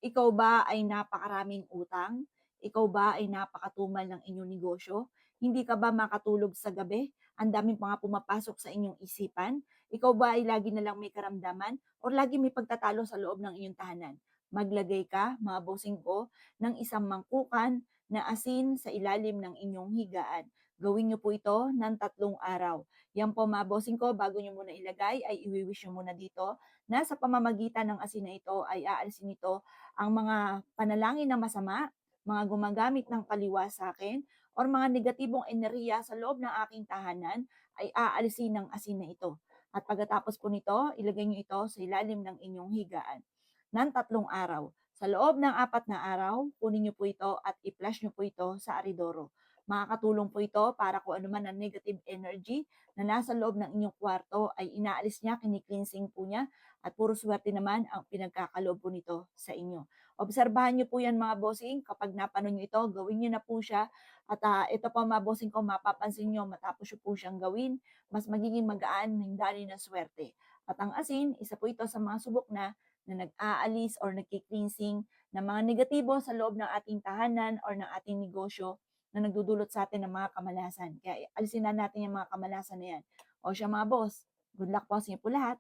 Ikaw ba ay napakaraming utang? Ikaw ba ay napakatumal ng inyong negosyo? Hindi ka ba makatulog sa gabi? Ang daming mga pumapasok sa inyong isipan? Ikaw ba ay lagi na lang may karamdaman or lagi may pagtatalo sa loob ng inyong tahanan? Maglagay ka, mga bossing ko, ng isang mangkukan na asin sa ilalim ng inyong higaan. Gawin niyo po ito ng 3 araw. Yan po mga bossing ko, bago niyo muna ilagay ay iwiwish niyo muna dito na sa pamamagitan ng asin na ito ay aalisin nito ang mga panalangin na masama, mga gumagamit ng kaliwa sa akin, or mga negatibong enerhiya sa loob ng aking tahanan ay aalisin ng asin na ito. At pagkatapos po nito, ilagay niyo ito sa ilalim ng inyong higaan ng 3 araw. Sa loob ng 4 na araw, kunin niyo po ito at i-flush niyo po ito sa aridoro. Makakatulong po ito para kung ano man ang negative energy na nasa loob ng inyong kwarto ay inaalis niya, kinikleansing po niya, at puro swerte naman ang pinagkakaloob po nito sa inyo. Obserbahan niyo po yan mga bossing, kapag napanood niyo ito, gawin niyo na po siya. At ito po mga bossing ko, mapapansin niyo matapos niyo po siyang gawin, mas magiging magaan ng daloy ng swerte. At ang asin, isa po ito sa mga subok na nag-aalis or nagki-cleansing ng mga negatibo sa loob ng ating tahanan or ng ating negosyo na nagdudulot sa atin ng mga kamalasan. Kaya alisin na natin yung mga kamalasan na yan. O siya mga boss, good luck po sa inyo po lahat.